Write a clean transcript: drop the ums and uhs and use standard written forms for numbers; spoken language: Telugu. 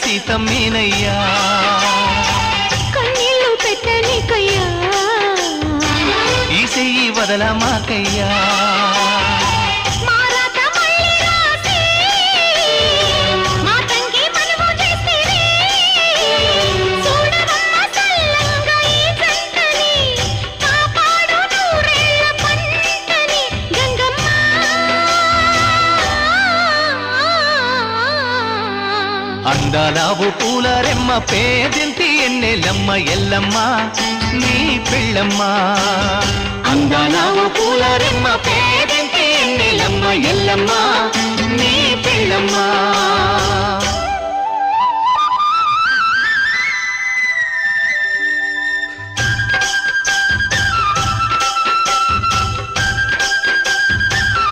సీతమ్మేనయ్యా కన్నీళ్ళు పెట్టనికయ్యా ఈ చెయ్యి వదల మాకయ్యా అందాలావు పూల రెమ్మ పేదింటి ఎన్నెలమ్మ ఎల్లమ్మ నీ పెళ్ళమ్మ అందాలావు పూల రెమ్మ పేదింటి ఎన్నెలమ్మ ఎల్లమ్మ నీ పెళ్ళమ్మ